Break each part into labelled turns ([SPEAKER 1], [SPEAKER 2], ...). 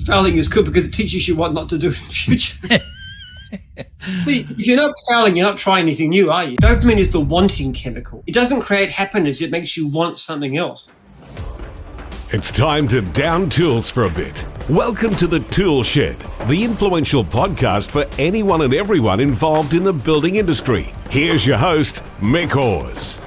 [SPEAKER 1] failing is good because it teaches you what not to do in the future. See, if you're not failing, you're not trying anything new, are you? Dopamine is the wanting chemical. It doesn't create happiness, it makes you want something else.
[SPEAKER 2] It's time to down tools for a bit. Welcome to the ToolShed, the influential podcast for anyone and everyone involved in the building industry. Here's your host, Mick Hawes.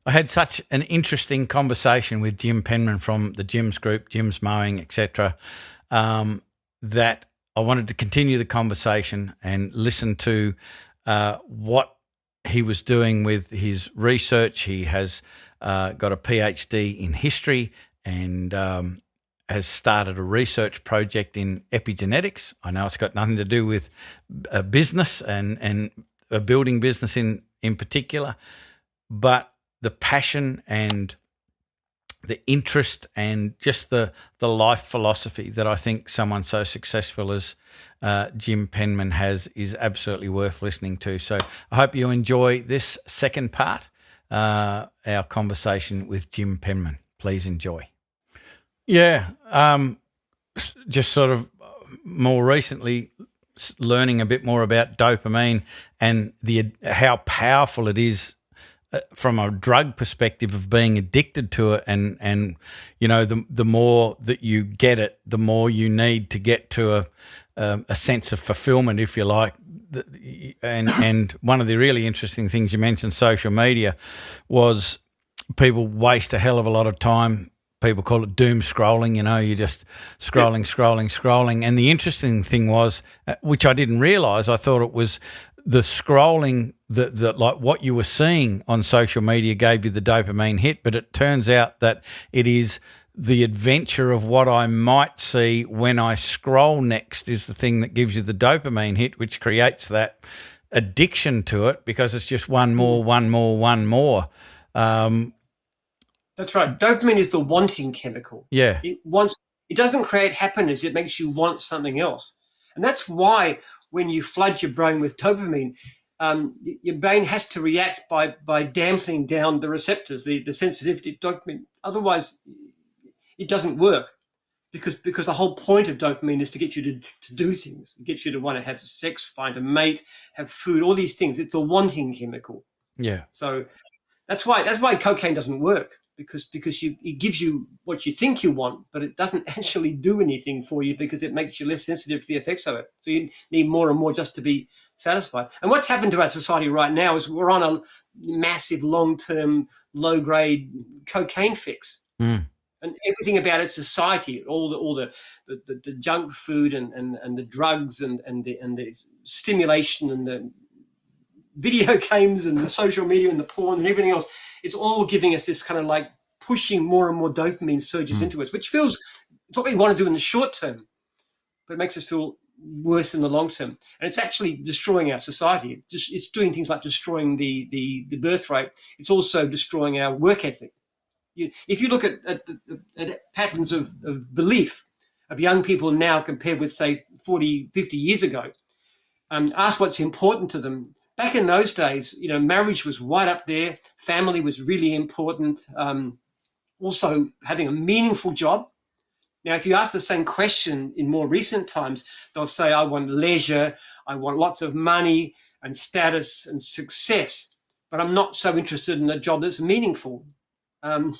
[SPEAKER 3] I had such an interesting conversation with Jim Penman from the Jim's Group, Jim's Mowing, etc., that I wanted to continue the conversation and listen to what he was doing with his research. He has got a PhD in history and has started a research project in epigenetics. I know it's got nothing to do with business and a building business in particular, but the passion and the interest and just the life philosophy that I think someone so successful as Jim Penman has is absolutely worth listening to. So I hope you enjoy this second part, our conversation with Jim Penman. Please enjoy. Yeah, just sort of more recently learning a bit more about dopamine and how powerful it is from a drug perspective of being addicted to it, and you know, the more that you get it, the more you need to get to a sense of fulfillment, if you like. And one of the really interesting things you mentioned, social media, was people waste a hell of a lot of time. People call it doom scrolling. You know, you're just scrolling. And the interesting thing was, which I didn't realise, I thought it was the scrolling that like what you were seeing on social media gave you the dopamine hit, but it turns out that it is the adventure of what I might see when I scroll next is the thing that gives you the dopamine hit, which creates that addiction to it because it's just one more.
[SPEAKER 1] That's right. Dopamine is the wanting chemical.
[SPEAKER 3] Yeah.
[SPEAKER 1] It doesn't create happiness, it makes you want something else. And that's why when you flood your brain with dopamine, your brain has to react by dampening down the receptors, the sensitivity to dopamine. Otherwise, it doesn't work because the whole point of dopamine is to get you to do things, get you to want to have sex, find a mate, have food, all these things. It's a wanting chemical.
[SPEAKER 3] Yeah.
[SPEAKER 1] So that's why cocaine doesn't work. Because it gives you what you think you want, but it doesn't actually do anything for you because it makes you less sensitive to the effects of it. So you need more and more just to be satisfied. And what's happened to our society right now is we're on a massive, long-term, low-grade cocaine fix. And everything about our society, all the junk food and the drugs and the stimulation and the video games and the social media and the porn and everything else, it's all giving us this kind of like pushing more and more dopamine surges into us, which feels it's what we want to do in the short term, but it makes us feel worse in the long term. And it's actually destroying our society. It's doing things like destroying the birth rate. It's also destroying our work ethic. If you look at patterns of belief of young people now compared with, say, 40, 50 years ago, ask what's important to them. Back in those days, you know, marriage was right up there. Family was really important. Also, having a meaningful job. Now, if you ask the same question in more recent times, they'll say, I want leisure, I want lots of money and status and success, but I'm not so interested in a job that's meaningful. And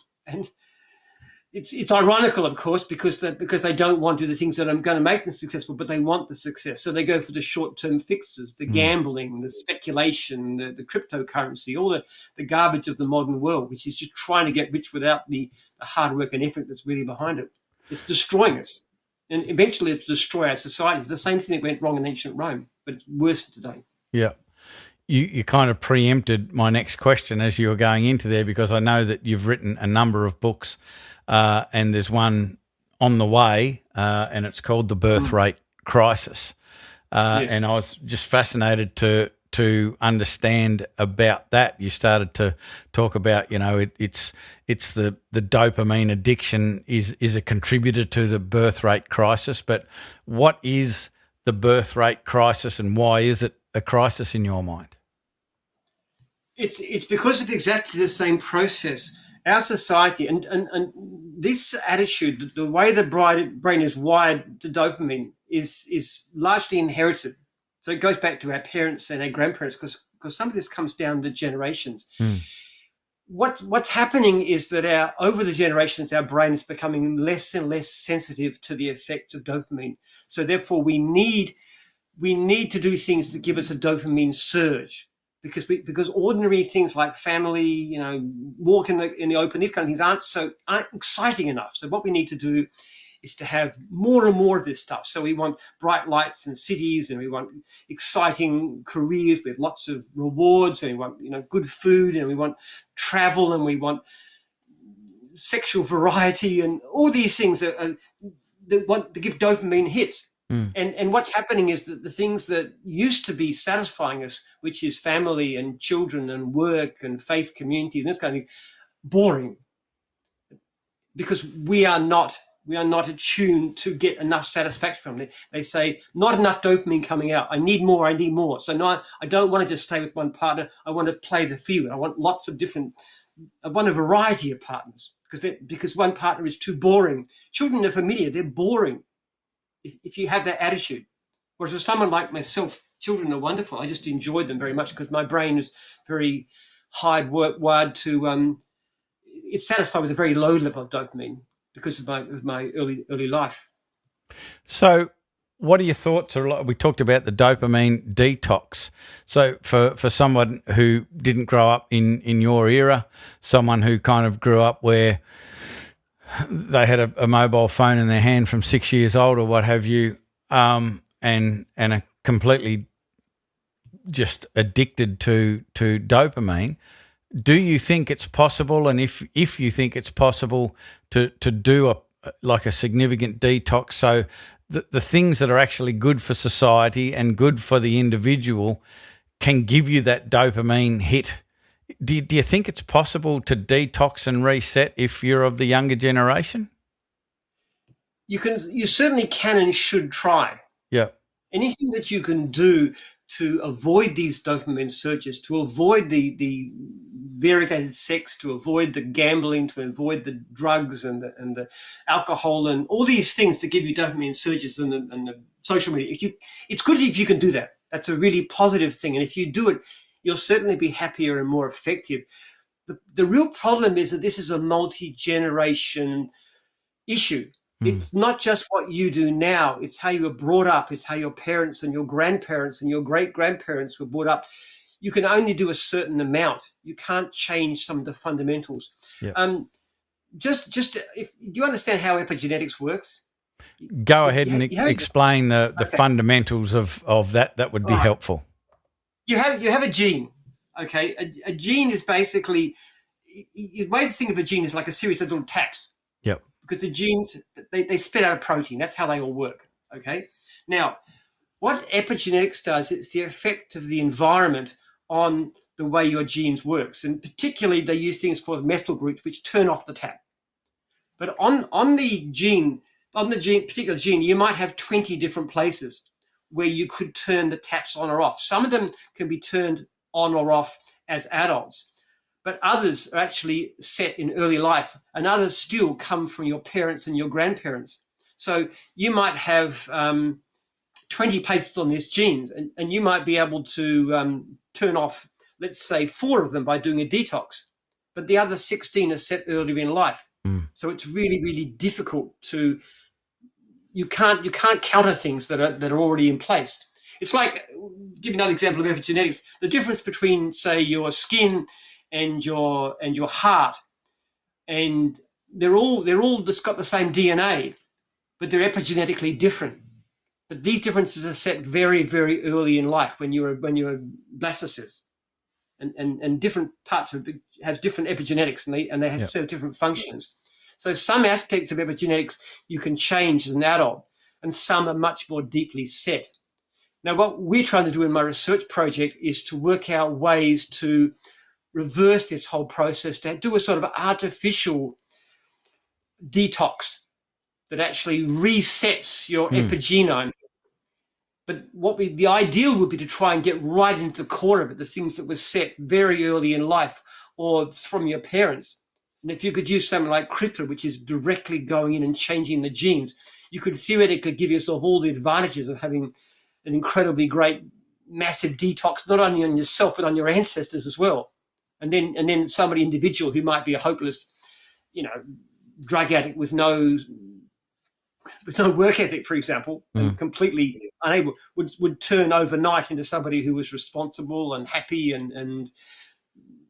[SPEAKER 1] it's ironical, of course, because they don't want to do the things that are going to make them successful, but they want the success. So they go for the short-term fixes, the gambling, the speculation, the cryptocurrency, all the garbage of the modern world, which is just trying to get rich without the hard work and effort that's really behind it. It's destroying us. And eventually it'll destroy our society. It's the same thing that went wrong in ancient Rome, but it's worse today.
[SPEAKER 3] Yeah. You kind of preempted my next question as you were going into there, because I know that you've written a number of books and there's one on the way and it's called The Birth Rate Crisis. Yes. And I was just fascinated to understand about that. You started to talk about, you know, it's the dopamine addiction is a contributor to the birth rate crisis. But what is the birth rate crisis and why is it a crisis in your mind?
[SPEAKER 1] It's because of exactly the same process. our society and this attitude, the way the brain is wired to dopamine is largely inherited. So it goes back to our parents and our grandparents because some of this comes down the generations. What's happening is that over the generations, our brain is becoming less and less sensitive to the effects of dopamine. So therefore, we need to do things that give us a dopamine surge. Because ordinary things like family, walk in the open, these kind of things aren't exciting enough. So what we need to do is to have more and more of this stuff. So we want bright lights and cities, and we want exciting careers with lots of rewards, and we want good food, and we want travel, and we want sexual variety, and all these things that want to give dopamine hits. And what's happening is that the things that used to be satisfying us, which is family and children and work and faith community and this kind of thing, boring, because we are not attuned to get enough satisfaction from it. They say not enough dopamine coming out. I need more. So no, I don't want to just stay with one partner. I want to play the field. I want lots of I want a variety of partners because one partner is too boring. Children are familiar. They're boring. If you have that attitude, whereas for someone like myself, children are wonderful. I just enjoyed them very much because my brain is very wired to. It's satisfied with a very low level of dopamine because of my early life.
[SPEAKER 3] So, what are your thoughts? We talked about the dopamine detox. So, for someone who didn't grow up in your era, someone who kind of grew up where they had a mobile phone in their hand from 6 years old or what have you, and are completely just addicted to dopamine. Do you think it's possible? And if you think it's possible to do a significant detox, so the things that are actually good for society and good for the individual can give you that dopamine hit. Do you think it's possible to detox and reset if you're of the younger generation?
[SPEAKER 1] You certainly can and should try.
[SPEAKER 3] Yeah.
[SPEAKER 1] Anything that you can do to avoid these dopamine surges, to avoid the variegated sex, to avoid the gambling, to avoid the drugs and the alcohol and all these things that give you dopamine surges and the social media. It's good if you can do that. That's a really positive thing. And if you do it, you'll certainly be happier and more effective. The real problem is that this is a multi-generation issue. It's not just what you do now. It's how you were brought up. It's how your parents and your grandparents and your great-grandparents were brought up. You can only do a certain amount. You can't change some of the fundamentals.
[SPEAKER 3] Yep.
[SPEAKER 1] Do you understand how epigenetics works?
[SPEAKER 3] Go ahead and explain the fundamentals of that. That would be helpful.
[SPEAKER 1] You have a gene, okay? A gene is basically, the way to think of a gene is like a series of little taps.
[SPEAKER 3] Yep.
[SPEAKER 1] Because the genes, they spit out a protein. That's how they all work, okay? Now, what epigenetics does, it's the effect of the environment on the way your genes works. And particularly, they use things called methyl groups, which turn off the tap. But on the particular gene, you might have 20 different places where you could turn the taps on or off. Some of them can be turned on or off as adults, but others are actually set in early life, and others still come from your parents and your grandparents. So you might have 20 places on these genes, and you might be able to turn off, let's say, 4 of them by doing a detox, but the other 16 are set earlier in life. So it's really, really difficult to. You can't counter things that are already in place. It's like, give you another example of epigenetics. The difference between, say, your skin and your heart, and they're all just got the same DNA, but they're epigenetically different. But these differences are set very, very early in life when you're a blastocyst, and different parts have different epigenetics, and they have sort of different functions. So some aspects of epigenetics you can change as an adult, and some are much more deeply set. Now, what we're trying to do in my research project is to work out ways to reverse this whole process, to do a sort of artificial detox that actually resets your epigenome. But the ideal would be to try and get right into the core of it, the things that were set very early in life or from your parents. And if you could use something like CRISPR, which is directly going in and changing the genes, you could theoretically give yourself all the advantages of having an incredibly great, massive detox, not only on yourself, but on your ancestors as well. And then somebody individual who might be a hopeless, drug addict with no work ethic, for example, and completely unable, would turn overnight into somebody who was responsible and happy and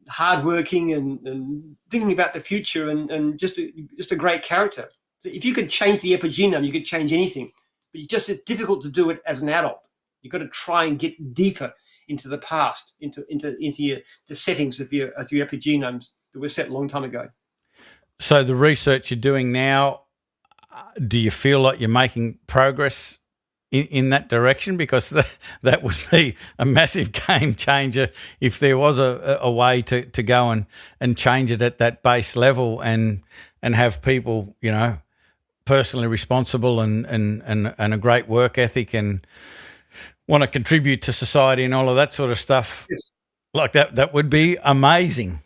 [SPEAKER 1] hardworking and thinking about the future and just a great character. So if you could change the epigenome, you could change anything. But it's difficult to do it as an adult. You've got to try and get deeper into the past, into the settings of your epigenomes that were set a long time ago.
[SPEAKER 3] So the research you're doing now, do you feel like you're making progress in that direction? Because that would be a massive game changer if there was a way to go and change it at that base level and have people, personally responsible and a great work ethic and want to contribute to society and all of that sort of stuff.
[SPEAKER 1] Yes.
[SPEAKER 3] Like that would be amazing.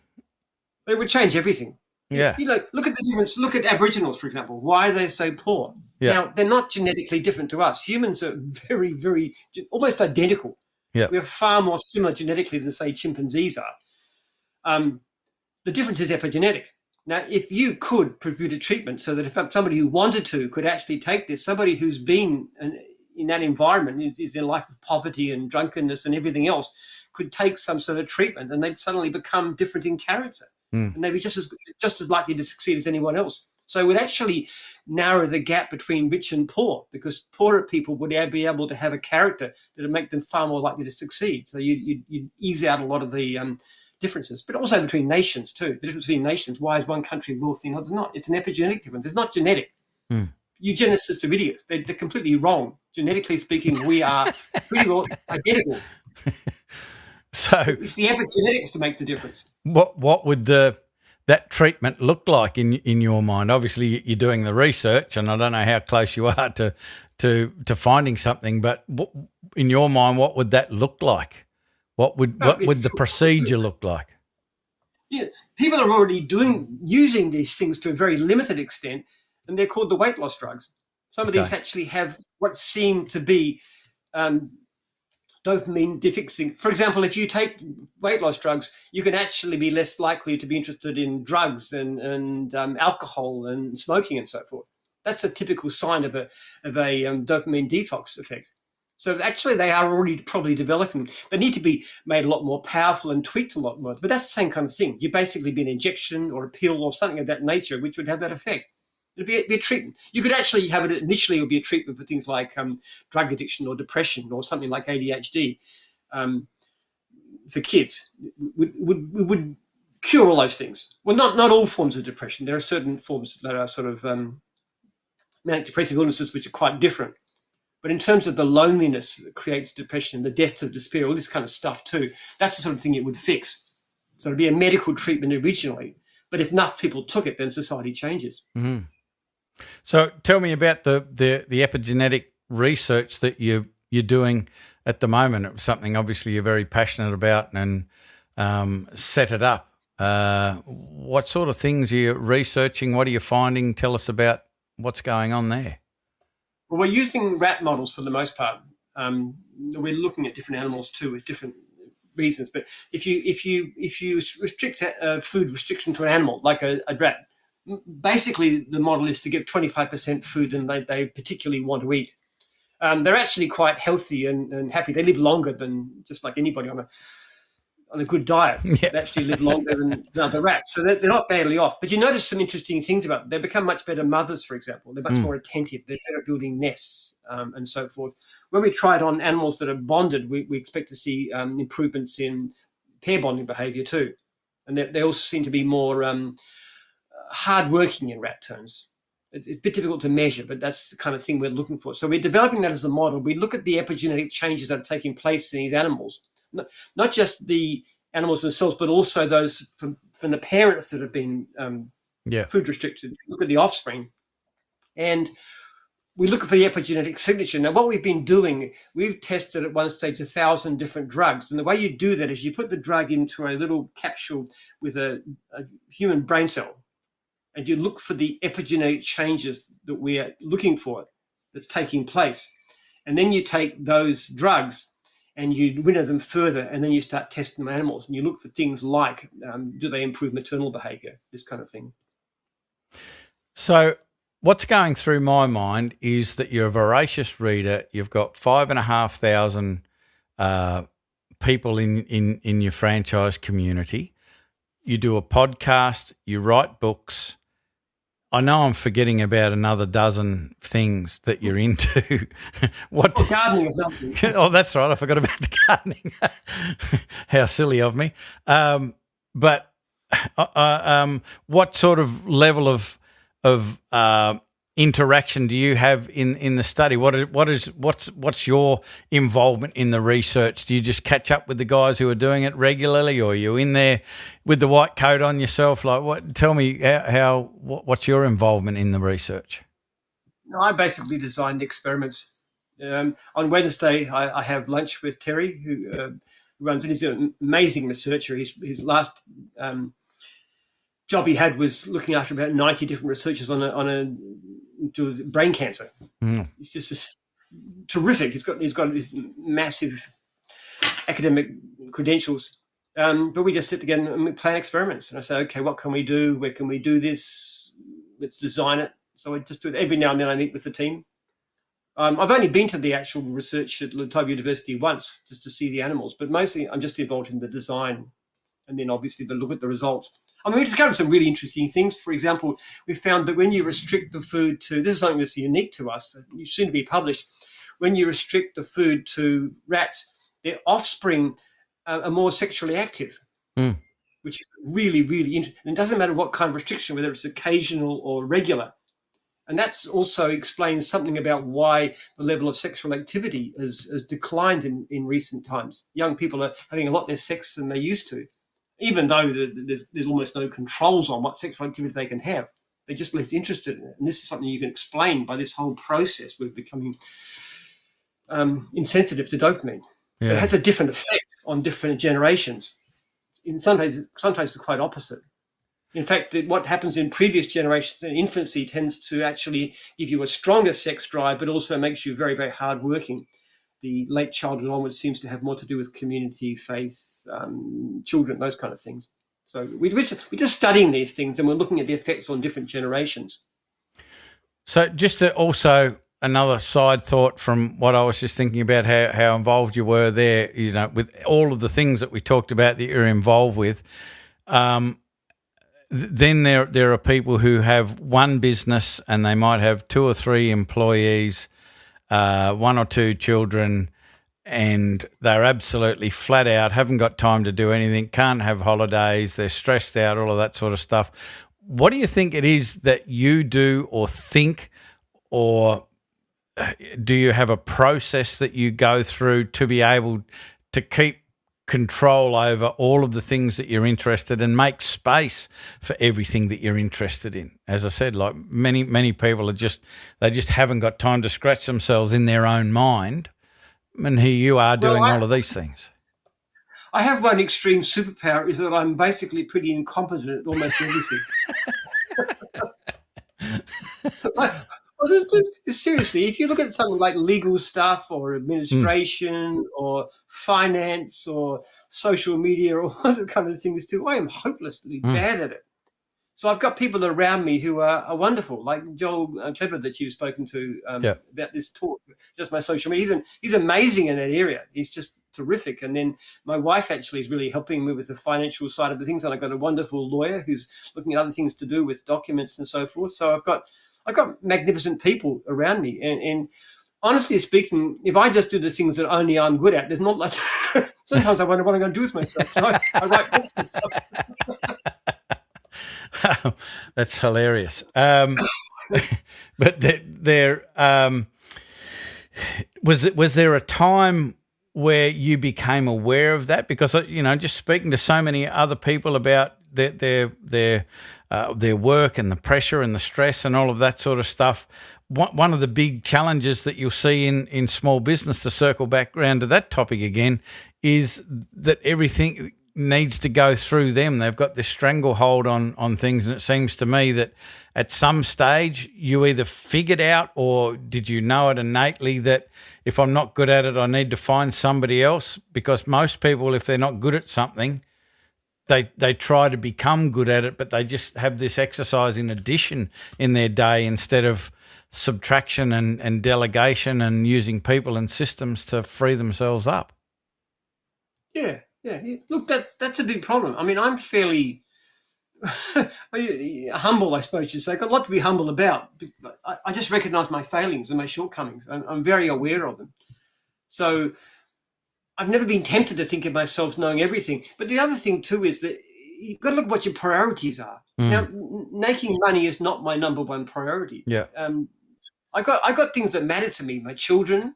[SPEAKER 1] It would change everything.
[SPEAKER 3] Yeah.
[SPEAKER 1] Look at the difference. Look at Aboriginals, for example, why they're so poor.
[SPEAKER 3] Yeah.
[SPEAKER 1] Now, they're not genetically different to us. Humans are very, very, almost identical.
[SPEAKER 3] Yeah.
[SPEAKER 1] We're far more similar genetically than, say, chimpanzees are. The difference is epigenetic. Now, if you could provide a treatment so that if somebody who wanted to could actually take this, somebody who's been in that environment, is in a life of poverty and drunkenness and everything else, could take some sort of treatment and they'd suddenly become different in character. And they'd be just as likely to succeed as anyone else. So it would actually narrow the gap between rich and poor, because poorer people would be able to have a character that would make them far more likely to succeed. So you'd ease out a lot of the differences, but also between nations too. The difference between nations, why is one country wealthy and others not? It's an epigenetic difference. It's not genetic. Eugenicists are idiots. They're completely wrong. Genetically speaking, we are pretty well identical.
[SPEAKER 3] So
[SPEAKER 1] it's the epigenetics that makes the difference.
[SPEAKER 3] What would that treatment look like in your mind? Obviously, you're doing the research, and I don't know how close you are to finding something. But in your mind, what would that look like? What would the procedure look like?
[SPEAKER 1] Yeah, people are already using these things to a very limited extent, and they're called the weight loss drugs. Some of these actually have what seem to be dopamine defixing. For example, if you take weight loss drugs, you can actually be less likely to be interested in drugs and alcohol and smoking and so forth. That's a typical sign of a dopamine detox effect. So actually, they are already probably developing. They need to be made a lot more powerful and tweaked a lot more. But that's the same kind of thing. You basically be an injection or a pill or something of that nature, which would have that effect. It'd be a treatment. You could actually have it initially. It would be a treatment for things like drug addiction or depression or something like ADHD for kids. Would cure all those things. Well, not all forms of depression. There are certain forms that are sort of manic depressive illnesses which are quite different. But in terms of the loneliness that creates depression, the deaths of despair, all this kind of stuff too, that's the sort of thing it would fix. So it'd be a medical treatment originally. But if enough people took it, then society changes.
[SPEAKER 3] Mm-hmm. So tell me about the epigenetic research that you're doing at the moment. It was something obviously you're very passionate about and set it up. What sort of things are you researching? What are you finding? Tell us about what's going on there.
[SPEAKER 1] Well, we're using rat models for the most part. We're looking at different animals too with different reasons. But if you restrict food restriction to an animal like a rat, basically the model is to give 25% food than they particularly want to eat. They're actually quite healthy and happy. They live longer than just like anybody on a good diet.
[SPEAKER 3] Yeah.
[SPEAKER 1] They actually live longer than other rats. So they're not badly off. But you notice some interesting things about them. They become much better mothers, for example. They're much more attentive. They're better at building nests and so forth. When we try it on animals that are bonded, we expect to see improvements in pair bonding behavior too. And they also seem to be more hardworking in rat terms. It's a bit difficult to measure, but that's the kind of thing we're looking for. So we're developing that as a model. We look at the epigenetic changes that are taking place in these animals, not just the animals themselves, but also those from the parents that have been food restricted. Look at the offspring. And we look for the epigenetic signature. Now, what we've been doing, we've tested at one stage 1,000 different drugs. And the way you do that is you put the drug into a little capsule with a human brain cell. and you look for the epigenetic changes that we are looking for that's taking place. And then you take those drugs and you winnow them further, and then you start testing them on animals, and you look for things like, do they improve maternal behavior, this kind of thing.
[SPEAKER 3] So what's going through my mind is that you're a voracious reader. You've got 5,500 people in your franchise community. You do a podcast, you write books. I know I'm forgetting about another dozen things that you're into.
[SPEAKER 1] Gardening is nothing.
[SPEAKER 3] Oh, that's right. I forgot about the gardening. How silly of me. But what sort of level of interaction do you have in the study? What's your involvement in the research? Do you just catch up with the guys who are doing it regularly, or are you in there with the white coat on yourself? Like, what? Tell me what's your involvement in the research?
[SPEAKER 1] No, I basically designed the experiments. On Wednesday, I have lunch with Terry, who runs it. He's an amazing researcher. His last job he had was looking after about 90 different researchers on a brain cancer. It's just terrific. He's got his massive academic credentials. But we just sit together and we plan experiments. And I say, okay, what can we do? Where can we do this? Let's design it. So I just do it. Every now and then I meet with the team. I've only been to the actual research at Latoba University once just to see the animals, but mostly I'm just involved in the design and then obviously the look at the results. I mean, we discovered some really interesting things. For example, we found that when you restrict the food to, this is something that's unique to us, soon to be published, when you restrict the food to rats, their offspring are more sexually active, which is really, really interesting. And it doesn't matter what kind of restriction, whether it's occasional or regular. And that's also explains something about why the level of sexual activity has declined in recent times. Young people are having a lot less sex than they used to, even though there's almost no controls on what sexual activity they can have. They're just less interested in it. And this is something you can explain by this whole process. We're becoming insensitive to dopamine. Yeah. It has a different effect on different generations. Sometimes it's quite opposite. In fact, what happens in previous generations in infancy tends to actually give you a stronger sex drive, but also makes you very, very hardworking. The late childhood onwards seems to have more to do with community, faith, children, those kind of things. So we're just studying these things, and we're looking at the effects on different generations.
[SPEAKER 3] So just to also another side thought from what I was just thinking about, how involved you were there, you know, with all of the things that we talked about that you're involved with. Then there are people who have one business and they might have 2 or 3 employees, 1 or 2 children, and they're absolutely flat out, haven't got time to do anything, can't have holidays, they're stressed out, all of that sort of stuff. What do you think it is that you do or think, or do you have a process that you go through to be able to keep control over all of the things that you're interested in, make space for everything that you're interested in? As I said, like many people they just haven't got time to scratch themselves in their own mind. And here you are doing all of these things.
[SPEAKER 1] I have one extreme superpower, is that I'm basically pretty incompetent at almost everything. Seriously, if you look at something like legal stuff or administration or finance or social media or other kind of things too, I am hopelessly bad at it. So I've got people around me who are wonderful, like Joel Trevor that you've spoken to about this talk, just my social media. He's amazing in that area. He's just terrific. And then my wife actually is really helping me with the financial side of the things. And I've got a wonderful lawyer who's looking at other things to do with documents and so forth. So I've got magnificent people around me. And honestly speaking, if I just do the things that only I'm good at, there's not much. Sometimes I wonder what I'm going to do with myself. So I write books and stuff.
[SPEAKER 3] That's hilarious. But there was there a time where you became aware of that? Because, you know, just speaking to so many other people about their work and the pressure and the stress and all of that sort of stuff, one of the big challenges that you'll see in small business, to circle back around to that topic again, is that everything needs to go through them. They've got this stranglehold on things, and it seems to me that at some stage you either figured out, or did you know it innately, that if I'm not good at it, I need to find somebody else? Because most people, if they're not good at something, they try to become good at it, but they just have this exercise in addition in their day instead of subtraction and delegation and using people and systems to free themselves up.
[SPEAKER 1] Yeah. Look, that's a big problem. I mean, I'm fairly humble, I suppose you'd say. I've got a lot to be humble about. I just recognise my failings and my shortcomings. I'm very aware of them. So I've never been tempted to think of myself knowing everything. But the other thing too is that you've got to look at what your priorities are. Now, making money is not my number one priority.
[SPEAKER 3] Yeah.
[SPEAKER 1] I got things that matter to me. My children,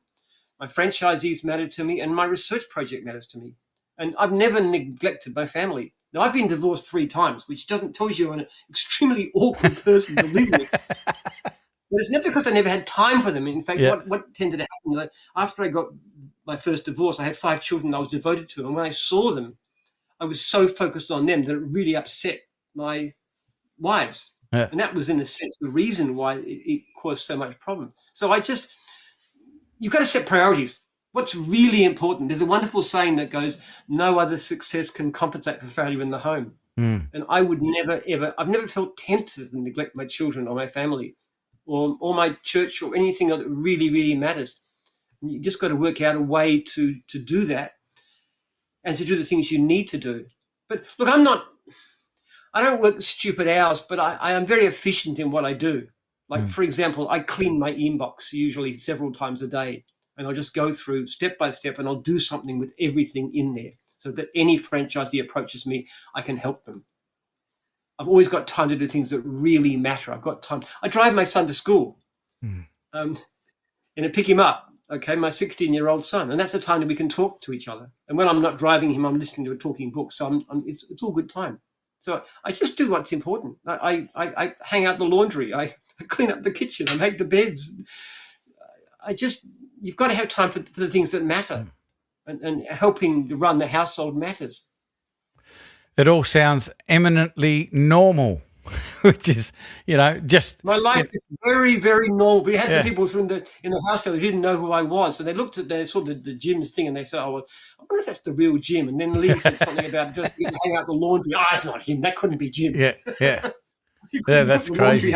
[SPEAKER 1] my franchisees matter to me, and my research project matters to me. And I've never neglected my family. Now, I've been divorced 3 times, which tells you I'm an extremely awkward person to live with. But it's not because I never had time for them. In fact, what tended to happen, like, after I got my first divorce, I had 5 children I was devoted to. And when I saw them, I was so focused on them that it really upset my wives. Yeah. And that was, in a sense, the reason why it caused so much problem. So you've got to set priorities. What's really important? There's a wonderful saying that goes, no other success can compensate for failure in the home. And I would never, ever, I've never felt tempted to neglect my children or my family or my church or anything that really, really matters. And you just got to work out a way to do that and to do the things you need to do. But look, I don't work stupid hours, but I am very efficient in what I do. Like, for example, I clean my inbox usually several times a day. And I'll just go through step by step, and I'll do something with everything in there so that any franchisee approaches me, I can help them. I've always got time to do things that really matter. I've got time. I drive my son to school and I pick him up, okay, my 16-year-old son, and that's the time that we can talk to each other. And when I'm not driving him, I'm listening to a talking book. So it's all good time. So I just do what's important. I hang out the laundry. I clean up the kitchen. I make the beds. You've got to have time for the things that matter, and helping to run the household matters.
[SPEAKER 3] It all sounds eminently normal, which is, just...
[SPEAKER 1] My life is very, very normal. We had some people in the house that didn't know who I was, and they saw the Jim's thing, and they said, "Oh, well, I wonder if that's the real Jim." And then Lee said something about just hang out the laundry. Oh, that's not him. That couldn't be Jim.
[SPEAKER 3] Yeah. That's crazy.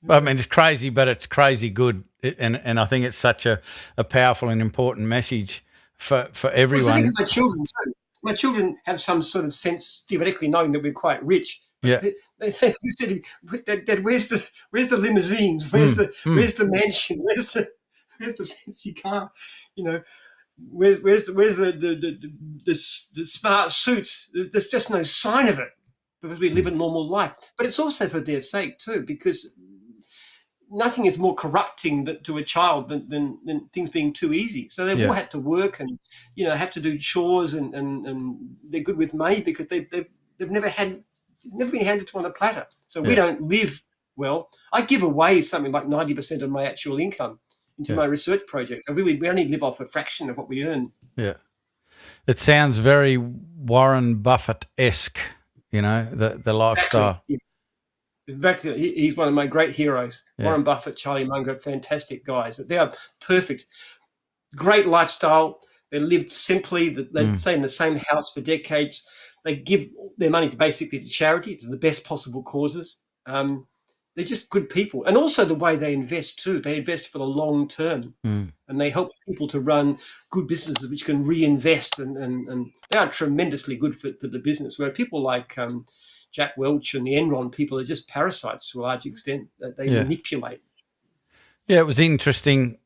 [SPEAKER 3] I mean, it's crazy, but it's crazy good, and I think it's such a powerful and important message for everyone.
[SPEAKER 1] I think of my children too. My children have some sort of sense, theoretically, knowing that we're quite rich.
[SPEAKER 3] Yeah.
[SPEAKER 1] They said, Dad, where's the limousines? Where's the mansion? Where's the fancy car? Where's the smart suits? There's just no sign of it because we live a normal life. But it's also for their sake too, because nothing is more corrupting to a child than things being too easy. So they've all had to work and have to do chores and they're good with money because they've never been handed to on a platter. So we don't live well. I give away something like 90% of my actual income into my research project. We only live off a fraction of what we earn. Yeah,
[SPEAKER 3] it sounds very Warren Buffett-esque. The lifestyle.
[SPEAKER 1] Exactly. He's one of my great heroes. Yeah. Warren Buffett, Charlie Munger, fantastic guys. They are perfect. Great lifestyle. They lived simply. They stay in the same house for decades. They give their money to charity, to the best possible causes. They're just good people. And also the way they invest too. They invest for the long term. And they help people to run good businesses which can reinvest. And they are tremendously good for the business. Where people like Jack Welch and the Enron people are just parasites to a large extent. They manipulate. Yeah,
[SPEAKER 3] it was interesting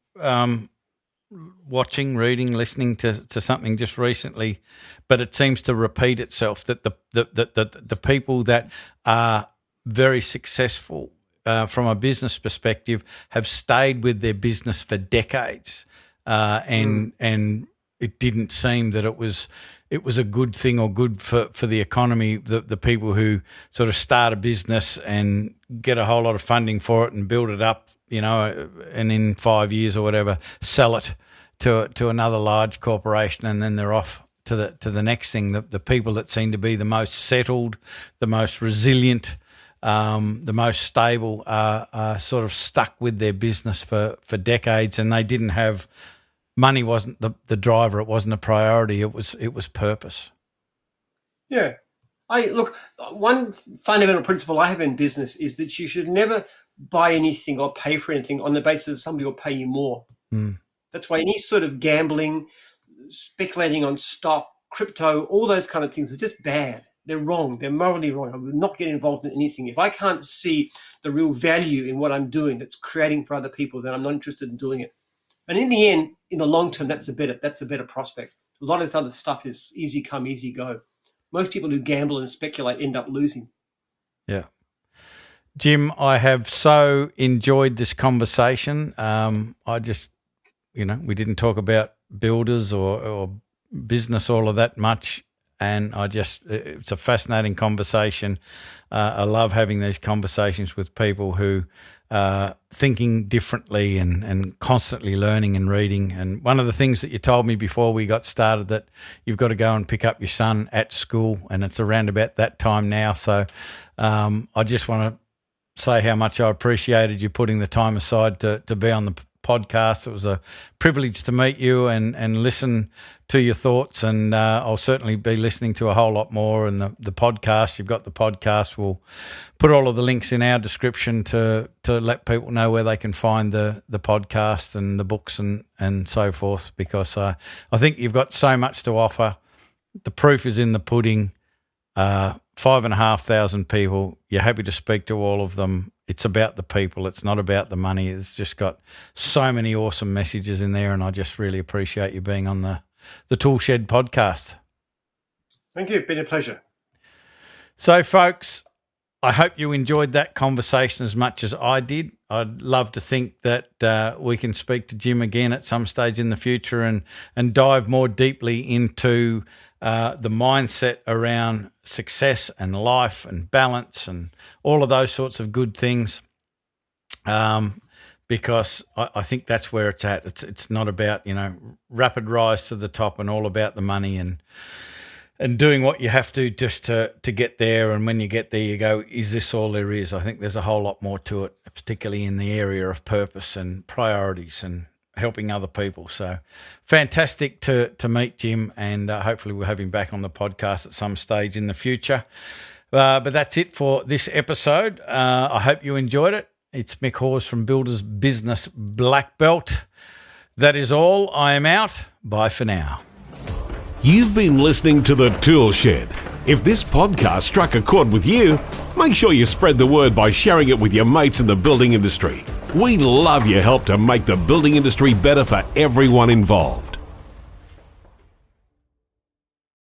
[SPEAKER 3] watching, reading, listening to something just recently, but it seems to repeat itself that the people that are very successful from a business perspective have stayed with their business for decades, and it didn't seem that it was a good thing or good for the economy. The people who sort of start a business and get a whole lot of funding for it and build it up, and in 5 years or whatever, sell it to another large corporation, and then they're off the next thing. The people that seem to be the most settled, the most resilient, the most stable are sort of stuck with their business for decades, and they didn't have money. Wasn't the driver. It wasn't a priority. It was purpose.
[SPEAKER 1] Yeah. One fundamental principle I have in business is that you should never buy anything or pay for anything on the basis that somebody will pay you more. That's why any sort of gambling, speculating on stock, crypto, all those kind of things are just bad. They're wrong. They're morally wrong. I would not get involved in anything. If I can't see the real value in what I'm doing that's creating for other people, then I'm not interested in doing it. And in the end, in the long term, that's a better prospect. A lot of this other stuff is easy come, easy go. Most people who gamble and speculate end up losing.
[SPEAKER 3] Yeah. Jim, I have so enjoyed this conversation. I just, we didn't talk about builders or business, all of that much. And it's a fascinating conversation. I love having these conversations with people who are thinking differently and constantly learning and reading. And one of the things that you told me before we got started, that you've got to go and pick up your son at school, and it's around about that time now. So I just want to say how much I appreciated you putting the time aside to be on the podcast. It was a privilege to meet you and listen to your thoughts, and I'll certainly be listening to a whole lot more. And the podcast, you've got the podcast, we'll put all of the links in our description to let people know where they can find the podcast and the books and so forth, because I think you've got so much to offer. The proof is in the pudding. 5,500 people. You're happy to speak to all of them. It's about the people. It's not about the money. It's just got so many awesome messages in there, and I just really appreciate you being on the ToolShed podcast.
[SPEAKER 1] Thank you. It's been a pleasure.
[SPEAKER 3] So, folks, I hope you enjoyed that conversation as much as I did. I'd love to think that we can speak to Jim again at some stage in the future and dive more deeply into the mindset around success and life and balance and all of those sorts of good things, because I think that's where it's at. It's not about, rapid rise to the top and all about the money and doing what you have to just to get there. And when you get there, you go, is this all there is? I think there's a whole lot more to it, particularly in the area of purpose and priorities and helping other people. So fantastic to meet Jim, and hopefully we'll have him back on the podcast at some stage in the future. But that's it for this episode. I hope you enjoyed it. It's Mick Hawes from Builders Business Black Belt. That is all. I am out. Bye for now.
[SPEAKER 2] You've been listening to the ToolShed. If this podcast struck a chord with you, make sure you spread the word by sharing it with your mates in the building industry. We love your help to make the building industry better for everyone involved.